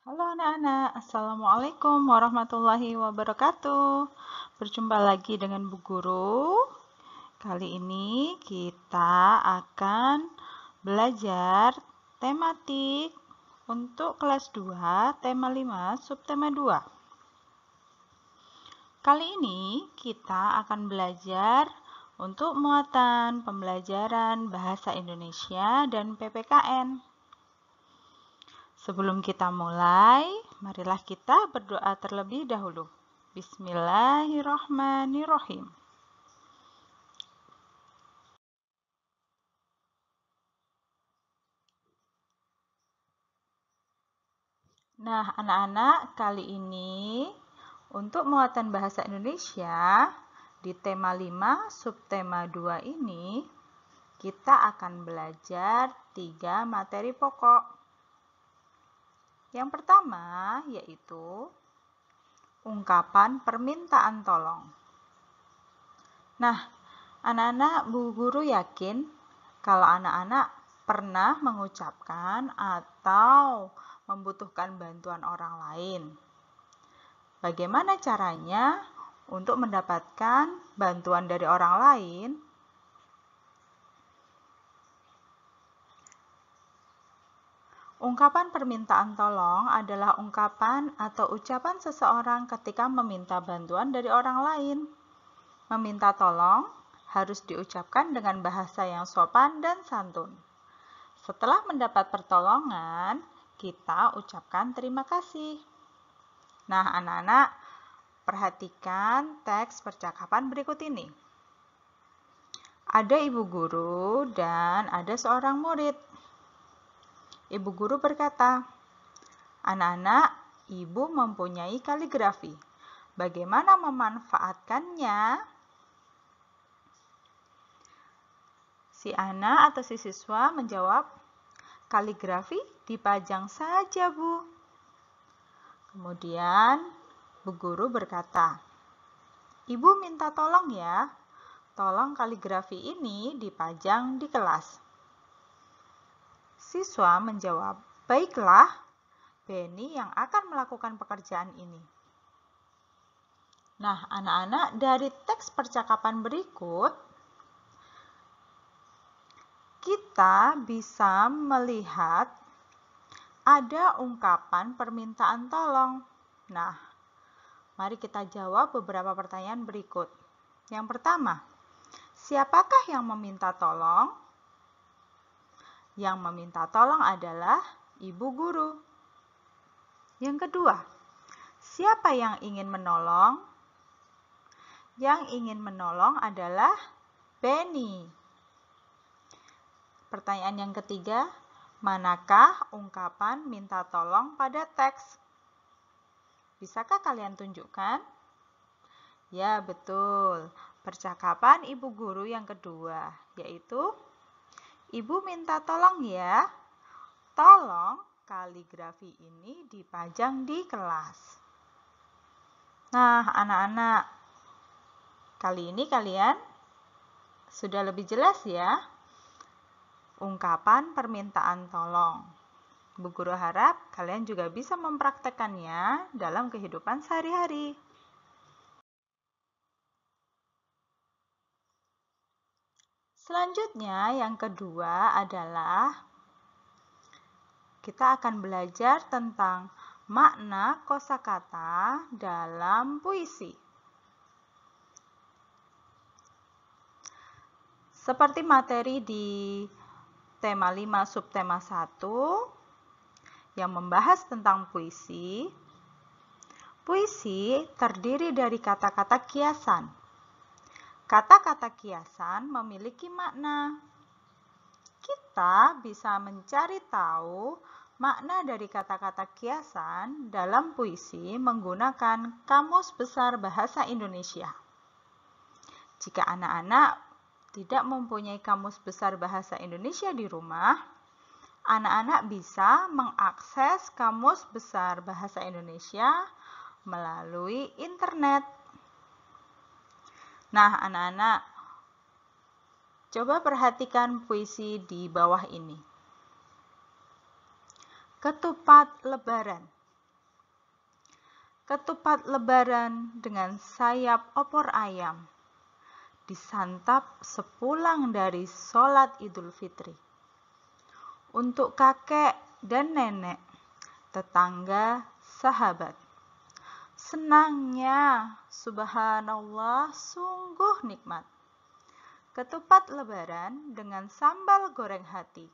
Halo anak-anak, Assalamualaikum warahmatullahi wabarakatuh. Berjumpa lagi dengan Bu Guru. Kali ini kita akan belajar tematik untuk kelas 2, tema 5, subtema 2. Kali ini kita akan belajar untuk muatan pembelajaran Bahasa Indonesia dan PPKN. Sebelum kita mulai, marilah kita berdoa terlebih dahulu. Bismillahirrahmanirrahim. Nah, anak-anak, kali ini untuk muatan bahasa Indonesia di tema 5, subtema 2 ini, kita akan belajar 3 materi pokok. Yang pertama yaitu ungkapan permintaan tolong. Nah, anak-anak, Bu Guru yakin kalau anak-anak pernah mengucapkan atau membutuhkan bantuan orang lain. Bagaimana caranya untuk mendapatkan bantuan dari orang lain? Ungkapan permintaan tolong adalah ungkapan atau ucapan seseorang ketika meminta bantuan dari orang lain. Meminta tolong harus diucapkan dengan bahasa yang sopan dan santun. Setelah mendapat pertolongan, kita ucapkan terima kasih. Nah, anak-anak, perhatikan teks percakapan berikut ini. Ada ibu guru dan ada seorang murid. Ibu guru berkata, "Anak-anak, ibu mempunyai kaligrafi. Bagaimana memanfaatkannya?" Si anak atau si siswa menjawab, "Kaligrafi dipajang saja, Bu." Kemudian Bu Guru berkata, "Ibu minta tolong ya, tolong kaligrafi ini dipajang di kelas." Siswa menjawab, "Baiklah, Benny yang akan melakukan pekerjaan ini." Nah, anak-anak, dari teks percakapan berikut, kita bisa melihat ada ungkapan permintaan tolong. Nah, mari kita jawab beberapa pertanyaan berikut. Yang pertama, siapakah yang meminta tolong? Yang meminta tolong adalah ibu guru. Yang kedua, siapa yang ingin menolong? Yang ingin menolong adalah Benny. Pertanyaan yang ketiga, manakah ungkapan minta tolong pada teks? Bisakah kalian tunjukkan? Ya, betul. Percakapan ibu guru yang kedua, yaitu, "Ibu minta tolong ya, tolong kaligrafi ini dipajang di kelas." Nah, anak-anak, kali ini kalian sudah lebih jelas ya ungkapan permintaan tolong. Bu Guru harap kalian juga bisa mempraktekannya dalam kehidupan sehari-hari. Selanjutnya, yang kedua adalah kita akan belajar tentang makna kosakata dalam puisi. Seperti materi di tema 5 subtema 1 yang membahas tentang puisi, puisi terdiri dari kata-kata kiasan. Kata-kata kiasan memiliki makna. Kita bisa mencari tahu makna dari kata-kata kiasan dalam puisi menggunakan Kamus Besar Bahasa Indonesia. Jika anak-anak tidak mempunyai Kamus Besar Bahasa Indonesia di rumah, anak-anak bisa mengakses Kamus Besar Bahasa Indonesia melalui internet. Nah, anak-anak, coba perhatikan puisi di bawah ini. Ketupat Lebaran. ketupat lebaran dengan sayap opor ayam, disantap sepulang dari sholat Idul Fitri. Untuk kakek dan nenek, tetangga, sahabat. Senangnya, subhanallah, sungguh nikmat. Ketupat lebaran dengan sambal goreng hati.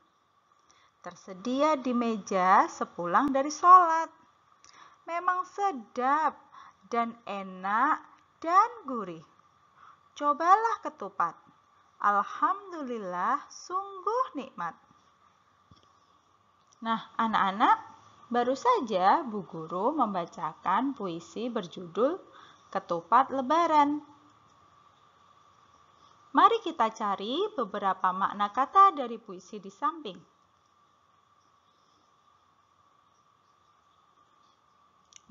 Tersedia di meja sepulang dari sholat. Memang sedap dan enak dan gurih. Cobalah ketupat. Alhamdulillah, sungguh nikmat. Nah, anak-anak, baru saja Bu Guru membacakan puisi berjudul Ketupat Lebaran. Mari kita cari beberapa makna kata dari puisi di samping.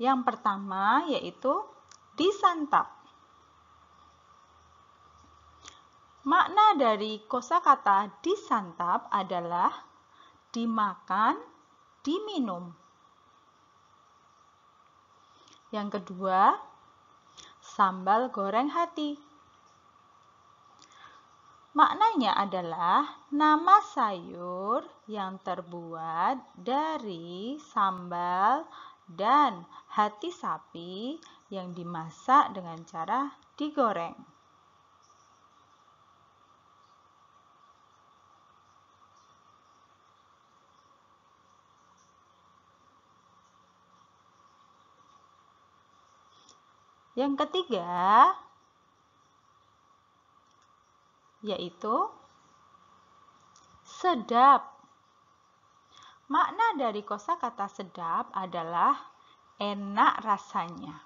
Yang pertama yaitu disantap. Makna dari kosakata disantap adalah dimakan, diminum. Yang kedua, sambal goreng hati. Maknanya adalah nama sayur yang terbuat dari sambal dan hati sapi yang dimasak dengan cara digoreng. Yang ketiga yaitu sedap. Makna dari kosakata sedap adalah enak rasanya.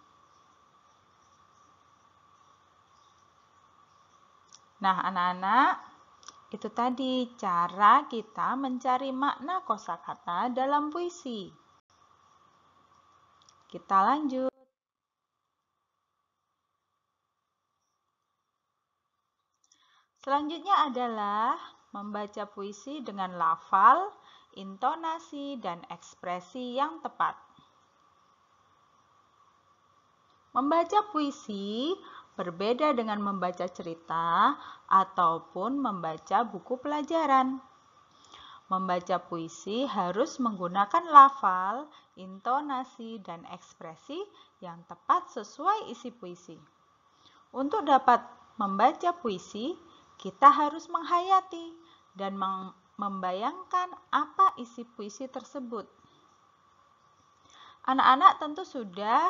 Nah, anak-anak, itu tadi cara kita mencari makna kosakata dalam puisi. Kita lanjut. Selanjutnya adalah membaca puisi dengan lafal, intonasi, dan ekspresi yang tepat. Membaca puisi berbeda dengan membaca cerita ataupun membaca buku pelajaran. Membaca puisi harus menggunakan lafal, intonasi, dan ekspresi yang tepat sesuai isi puisi. Untuk dapat membaca puisi, kita harus menghayati dan membayangkan apa isi puisi tersebut. Anak-anak tentu sudah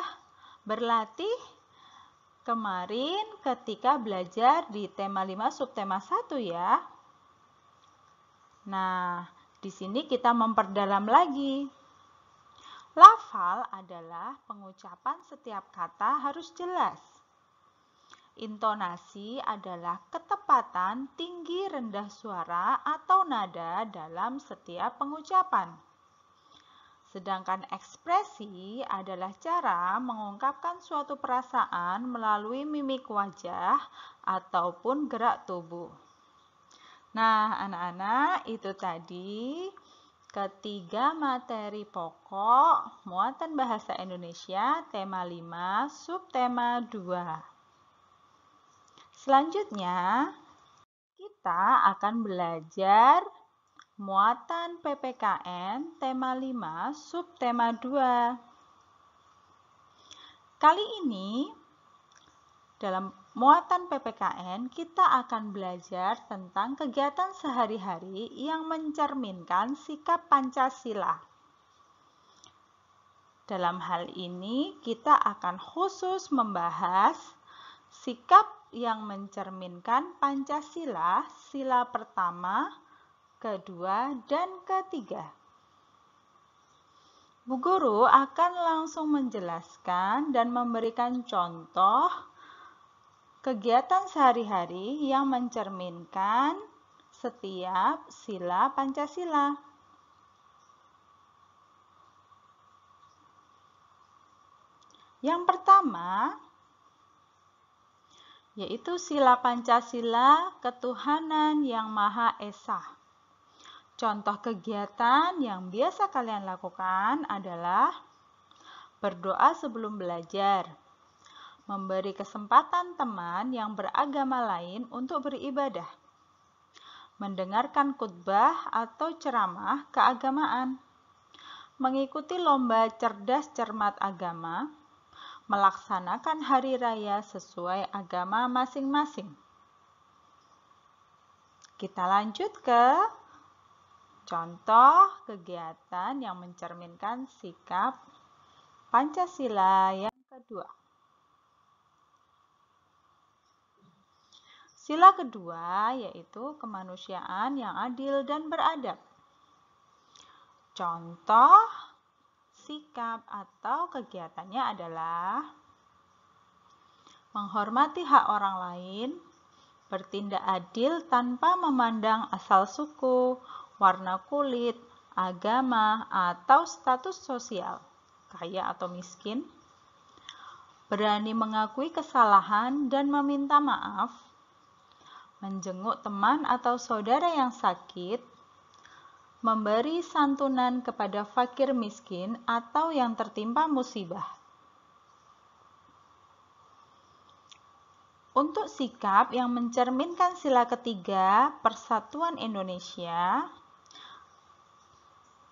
berlatih kemarin ketika belajar di tema 5 subtema 1 ya. Nah, di sini kita memperdalam lagi. Lafal adalah pengucapan setiap kata harus jelas. Intonasi adalah ketepatan tinggi rendah suara atau nada dalam setiap pengucapan. Sedangkan ekspresi adalah cara mengungkapkan suatu perasaan melalui mimik wajah ataupun gerak tubuh. Nah, anak-anak, itu tadi ketiga materi pokok muatan bahasa Indonesia tema 5 subtema 2. Selanjutnya, kita akan belajar muatan PPKN tema 5 subtema 2. Kali ini, dalam muatan PPKN, kita akan belajar tentang kegiatan sehari-hari yang mencerminkan sikap Pancasila. Dalam hal ini, kita akan khusus membahas sikap yang mencerminkan Pancasila, sila pertama, kedua, dan ketiga. Bu Guru akan langsung menjelaskan dan memberikan contoh kegiatan sehari-hari yang mencerminkan setiap sila Pancasila. Yang pertama, yaitu sila Pancasila ketuhanan yang Maha Esa. Contoh kegiatan yang biasa kalian lakukan adalah berdoa sebelum belajar, memberi kesempatan teman yang beragama lain untuk beribadah, mendengarkan khutbah atau ceramah keagamaan, mengikuti lomba cerdas cermat agama, melaksanakan hari raya sesuai agama masing-masing. Kita lanjut ke contoh kegiatan yang mencerminkan sikap Pancasila yang kedua. Sila kedua yaitu kemanusiaan yang adil dan beradab. Contoh sikap atau kegiatannya adalah menghormati hak orang lain, bertindak adil tanpa memandang asal suku, warna kulit, agama, atau status sosial, kaya atau miskin, berani mengakui kesalahan dan meminta maaf, menjenguk teman atau saudara yang sakit, memberi santunan kepada fakir miskin atau yang tertimpa musibah. Untuk sikap yang mencerminkan sila ketiga Persatuan Indonesia,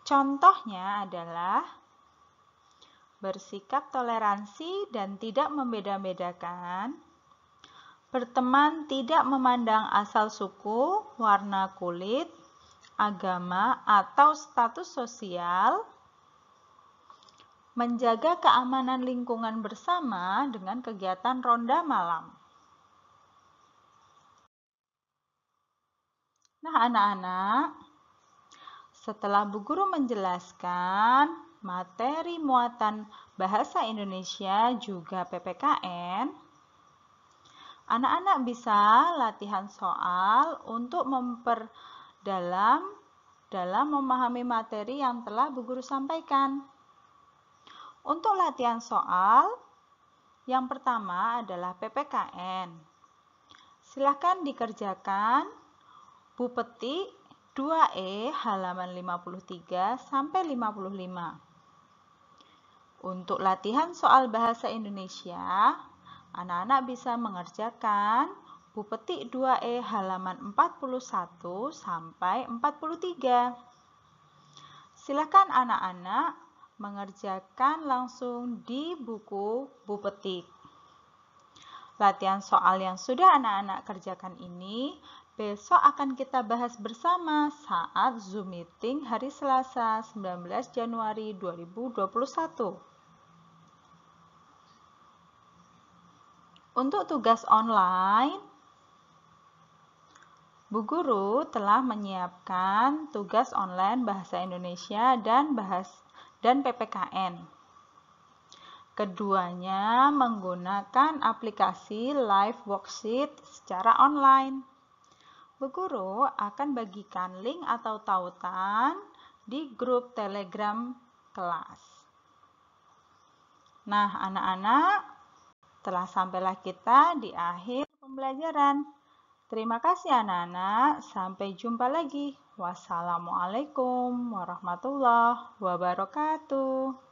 contohnya adalah bersikap toleransi dan tidak membeda-bedakan, berteman tidak memandang asal suku, warna kulit, agama, atau status sosial, menjaga keamanan lingkungan bersama dengan kegiatan ronda malam. Nah, anak-anak, setelah Bu Guru menjelaskan materi muatan bahasa Indonesia juga PPKN, anak-anak bisa latihan soal untuk memperdalam dalam memahami materi yang telah Bu Guru sampaikan. Untuk latihan soal, yang pertama adalah PPKN. Silakan dikerjakan Bu Petik 2E halaman 53 sampai 55. Untuk latihan soal bahasa Indonesia, anak-anak bisa mengerjakan Bu Petik 2E halaman 41 sampai 43. Silakan anak-anak mengerjakan langsung di buku Bu Petik. Latihan soal yang sudah anak-anak kerjakan ini besok akan kita bahas bersama saat Zoom meeting hari Selasa 19 Januari 2021. Untuk tugas online, Bu Guru telah menyiapkan tugas online bahasa Indonesia dan PPKN. Keduanya menggunakan aplikasi live worksheet secara online. Bu Guru akan bagikan link atau tautan di grup Telegram kelas. Nah, anak-anak, telah sampailah kita di akhir pembelajaran. Terima kasih anak-anak, sampai jumpa lagi. Wassalamualaikum warahmatullahi wabarakatuh.